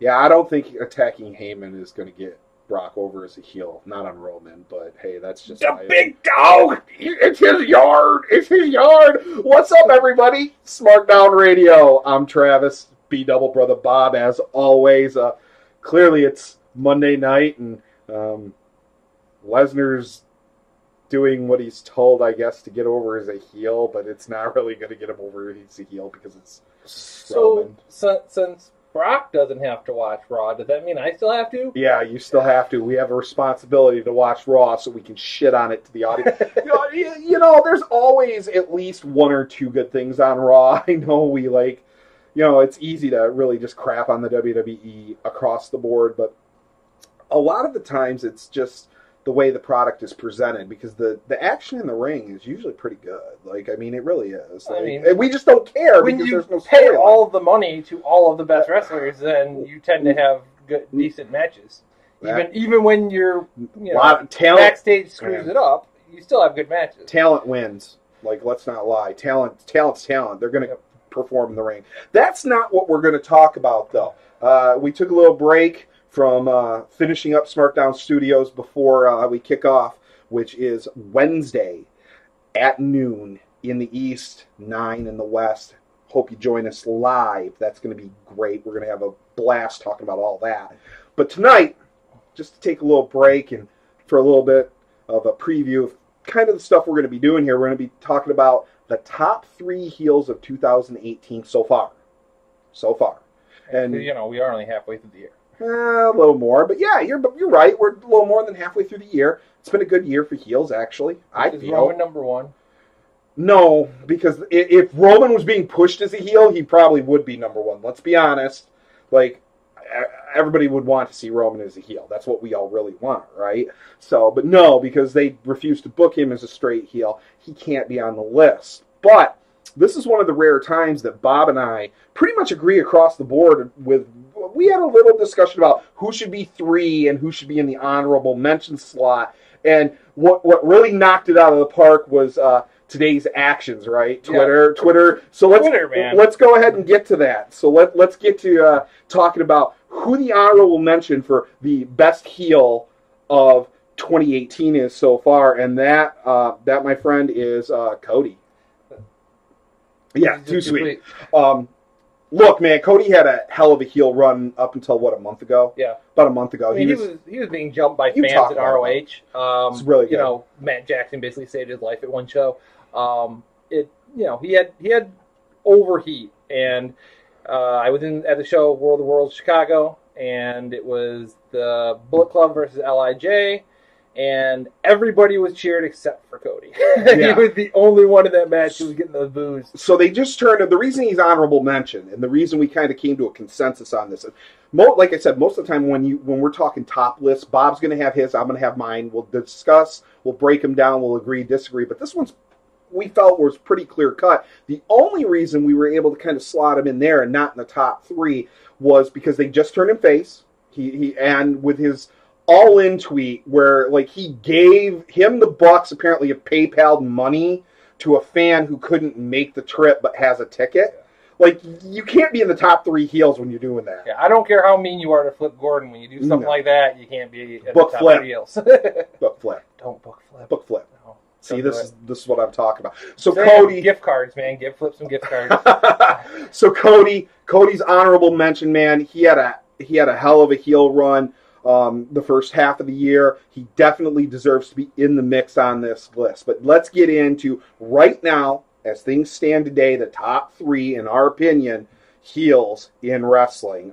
Yeah, I don't think attacking Heyman is going to get Brock over as a heel. Not on Roman, but hey, that's just the big dog. It's his yard. It's his yard. What's up, everybody? Smarkdown Radio. I'm Travis, B Double Brother Bob, as always. Clearly, it's Monday night, and Lesnar's doing what he's told, I guess, to get over as a heel, but it's not really going to get him over as a heel because it's Roman. Since Brock doesn't have to watch Raw, does that mean I still have to? Yeah, you still have to. We have a responsibility to watch Raw so we can shit on it to the audience. There's always at least one or two good things on Raw. I know we it's easy to really just crap on the WWE across the board, but a lot of the times it's just the way the product is presented, because the action in the ring is usually pretty good. It really is. We just don't care when because you there's no pay storyline. all of the money to all of the best wrestlers, then you tend to have good, decent matches. Even when you're lot of talent, backstage screws it up, you still have good matches. Talent wins. Let's not lie. Talent's talent. They're going to perform in the ring. That's not what we're going to talk about, though. We took a little break from finishing up Smarkdown Studios before we kick off, which is Wednesday at noon in the East, 9 in the West. Hope you join us live. That's going to be great. We're going to have a blast talking about all that. But tonight, just to take a little break and for a little bit of a preview of kind of the stuff we're going to be doing here, we're going to be talking about the top 3 heels of 2018 so far. And we are only halfway through the year. A little more, but yeah, you're right. We're a little more than halfway through the year. It's been a good year for heels, actually. Is Roman number 1? No, because if Roman was being pushed as a heel, he probably would be number 1. Let's be honest. Everybody would want to see Roman as a heel. That's what we all really want, right? But no, because they refuse to book him as a straight heel, he can't be on the list. But this is one of the rare times that Bob and I pretty much agree across the board with. We had a little discussion about who should be 3 and who should be in the honorable mention slot. And what really knocked it out of the park was today's actions, right? Twitter. So let's go ahead and get to that. So let's get to talking about who the honorable mention for the best heel of 2018 is so far, and that my friend is Cody. Yeah, too sweet. Look, man, Cody had a hell of a heel run up until, a month ago? Yeah. About a month ago. He was being jumped by fans at ROH. It's really good. Matt Jackson basically saved his life at one show. He had overheat, and I was at the show World of Worlds Chicago, and it was the Bullet Club versus LIJ, and everybody was cheered except for Cody. He was the only one in that match who was getting those boos. So they just turned. The reason he's honorable mention, and the reason we kind of came to a consensus on this, like I said, most of the time when we're talking top lists, Bob's going to have his, I'm going to have mine. We'll discuss, we'll break them down, we'll agree, disagree. But this one's we felt was pretty clear cut. The only reason we were able to kind of slot him in there and not in the top 3 was because they just turned him face. He and with his all-in tweet where he gave him the Bucks apparently have PayPal'd money to a fan who couldn't make the trip but has a ticket. You can't be in the top 3 heels when you're doing that. Yeah, I don't care how mean you are to Flip Gordon. When you do something like that, you can't be in the top 3 heels. Book flip. Don't book flip. Book flip. No, see, this is what I'm talking about. So Cody, gift cards, man. Give Flip some gift cards. So Cody's honorable mention, man. He had a hell of a heel run. The first half of the year. He definitely deserves to be in the mix on this list. But let's get into, right now, as things stand today, the top 3, in our opinion, heels in wrestling.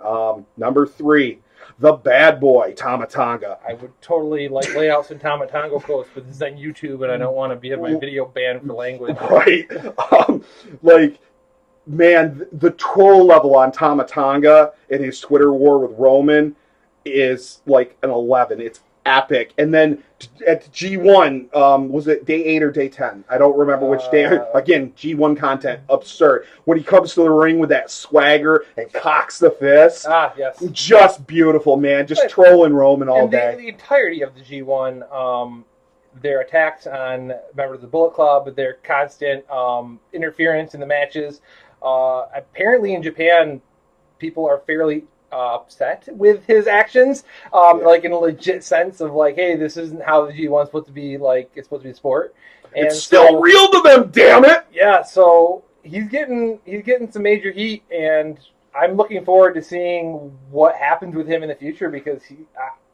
Number 3, the bad boy, Tama Tonga. I would totally lay out some Tama Tonga quotes, but this is on YouTube, and I don't want to have my video banned for language. Right. Man, the troll level on Tama Tonga in his Twitter war with Roman is an 11. It's epic. And then at G1, was it day 8 or day 10? I don't remember which day. Again, G1 content, absurd. When he comes to the ring with that swagger and cocks the fist. Yes. Just beautiful, man. Just trolling Roman all day. The entirety of the G1, their attacks on members of the Bullet Club, their constant interference in the matches. Apparently in Japan, people are fairly upset with his actions, like in a legit sense of like, hey, this isn't how the G1's supposed to be. Like, it's supposed to be a sport. And it's still real to them, damn it. Yeah, so he's getting some major heat, and I'm looking forward to seeing what happens with him in the future because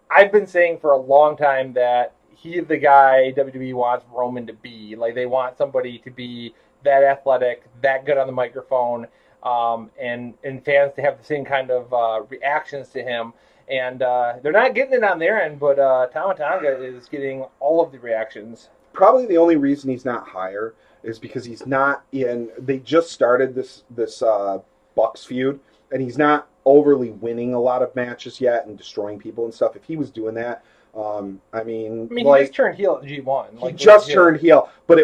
I've been saying for a long time that he's the guy WWE wants Roman to be. Like, they want somebody to be that athletic, that good on the microphone, and fans to have the same kind of reactions to him. And they're not getting it on their end, but Tama Tonga is getting all of the reactions. Probably the only reason he's not higher is because he's not in. They just started this Bucks feud, and he's not overly winning a lot of matches yet and destroying people and stuff. If he was doing that, I mean, he just turned heel at G1. He just turned heel, but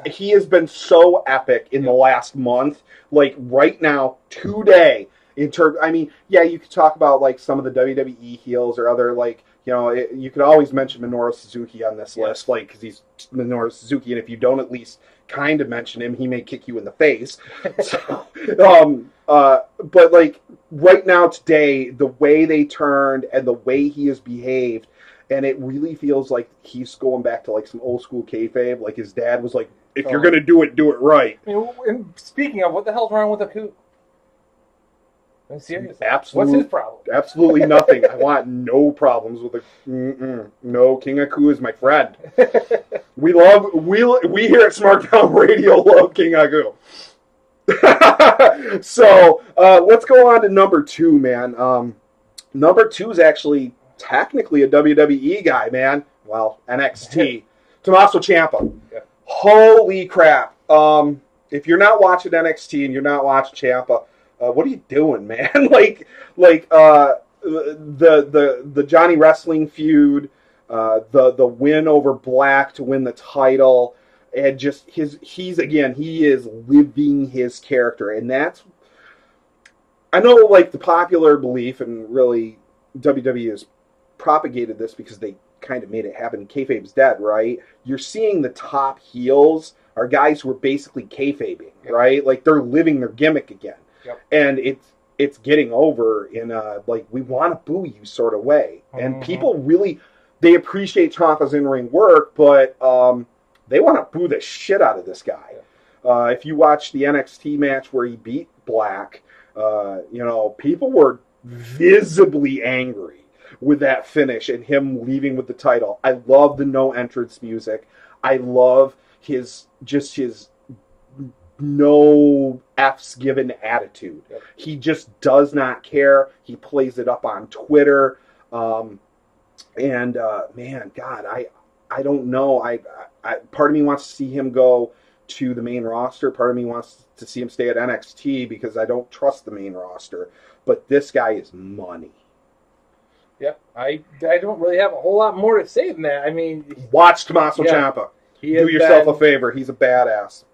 he has been so epic in the last month. Like right now, today, I mean, yeah, you could talk about like some of the WWE heels or other like. You know, you could always mention Minoru Suzuki on this list, like, because he's Minoru Suzuki, and if you don't at least kind of mention him, he may kick you in the face. So, but, like, right now, today, the way they turned and the way he has behaved, and it really feels like he's going back to, like, some old-school kayfabe. Like, his dad was like, if you're going to do it right. I mean, and speaking of, what the hell's wrong with Aku? I'm serious. Absolutely, what's his problem? Absolutely nothing. I want no problems with no. King Aku is my friend. we here at Smarkdown Radio love King Aku. So let's go on to number 2, man. Number 2 is actually technically a WWE guy, man. Well, NXT. Tommaso Ciampa. Yeah. Holy crap! If you're not watching NXT and you're not watching Ciampa. What are you doing, man? like the Johnny Wrestling feud, the win over Black to win the title, and just he is living his character, and that's I know like the popular belief, and really WWE has propagated this because they kind of made it happen. Kayfabe's dead, right? You're seeing the top heels are guys who are basically kayfabing, right? Like they're living their gimmick again. Yep. And it's getting over in a, like, we want to boo you sort of way. And people really, they appreciate Ciampa's in-ring work, but they want to boo the shit out of this guy. If you watch the NXT match where he beat Black, people were visibly angry with that finish and him leaving with the title. I love the no entrance music. I love his no F's given attitude. Yep. He just does not care. He plays it up on Twitter. Man, God, I don't know. I part of me wants to see him go to the main roster. Part of me wants to see him stay at NXT because I don't trust the main roster. But this guy is money. Yeah, I don't really have a whole lot more to say than that. I mean, watch Tommaso Ciampa. Do yourself a favor. He's a badass.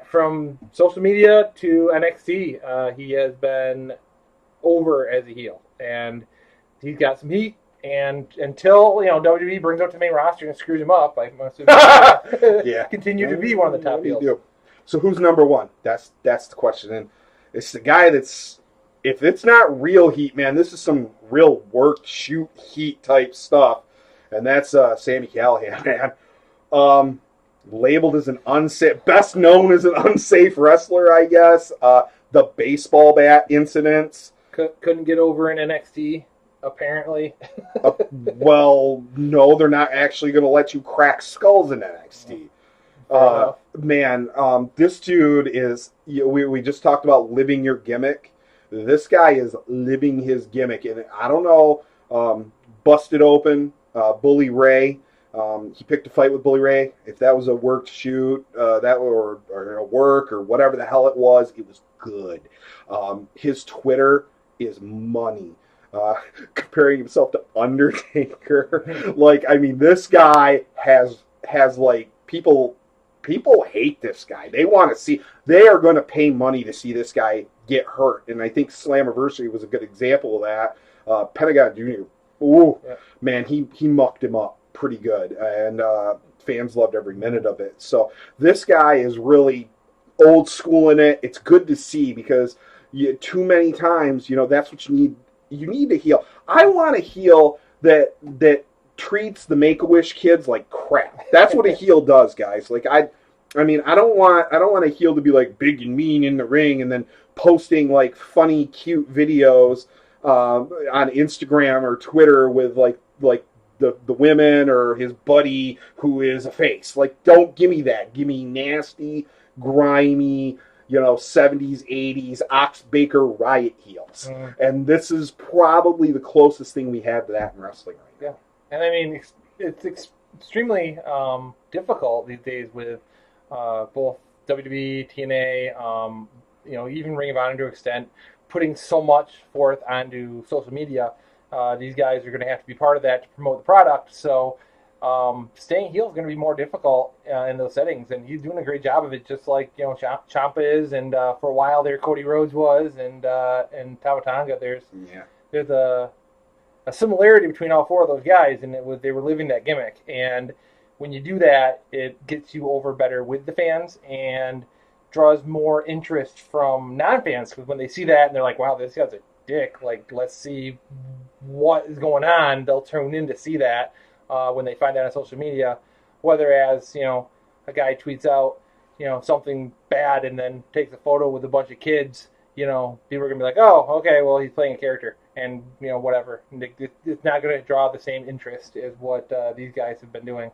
From social media to NXT, he has been over as a heel, and he's got some heat. And until WWE brings him to the main roster and screws him up, I'm assuming continue to be one of the top heels. So who's number 1? That's the question, and it's the guy that's. If it's not real heat, man, this is some real work, shoot, heat type stuff, and that's Sami Callihan, man. Labeled as an best known as an unsafe wrestler, I guess. The baseball bat incidents. Couldn't get over in NXT, apparently. Well, no, they're not actually going to let you crack skulls in NXT. This dude is... We just talked about living your gimmick. This guy is living his gimmick, and I don't know, busted open, Bully Ray. He picked a fight with Bully Ray. If that was a work shoot, or a work or whatever the hell it was good. His Twitter is money. Comparing himself to Undertaker, this guy has like people hate this guy. They want to see. They are going to pay money to see this guy get hurt, and I think Slammiversary was a good example of that. Pentagon Jr. Man, he mucked him up pretty good, and fans loved every minute of it. So this guy is really old school in it. It's good to see because too many times, that's what you need you need a heel. I want a heel that treats the Make-A-Wish kids like crap. That's what a heel does, guys. Like I mean, I don't want a heel to be like big and mean in the ring and then posting like funny, cute videos on Instagram or Twitter with like the women or his buddy who is a face. Like, don't give me that. Give me nasty, grimy, 70s, 80s Ox Baker Riot heels. And this is probably the closest thing we have to that in wrestling right now. Yeah. And I mean, it's extremely difficult these days with both WWE, TNA, even Ring of Honor to an extent, putting so much forth onto social media. These guys are going to have to be part of that to promote the product. So staying heel is going to be more difficult in those settings. And he's doing a great job of it, just like Ciampa is, and for a while there Cody Rhodes was, and Tama Tonga. There's a similarity between all four of those guys, and they were living that gimmick. And when you do that, it gets you over better with the fans and draws more interest from non-fans, because when they see that and they're like, wow, this guy's a dick, like, let's see what is going on, they'll tune in to see that when they find that on social media. Whether as, a guy tweets out, something bad and then takes a photo with a bunch of kids, people are going to be like, oh, okay, well, he's playing a character, and, whatever. And it's not going to draw the same interest as what these guys have been doing.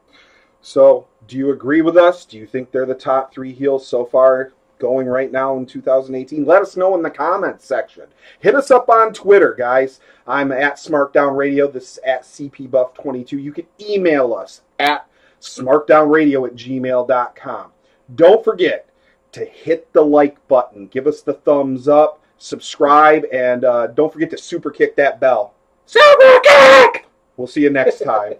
So, do you agree with us? Do you think they're the top 3 heels so far going right now in 2018? Let us know in the comments section. Hit us up on Twitter, guys. I'm at Smarkdown Radio. This is at CPBuff22. You can email us at smarkdownradio@gmail.com. Don't forget to hit the like button. Give us the thumbs up. Subscribe. And don't forget to super kick that bell. Super kick! We'll see you next time.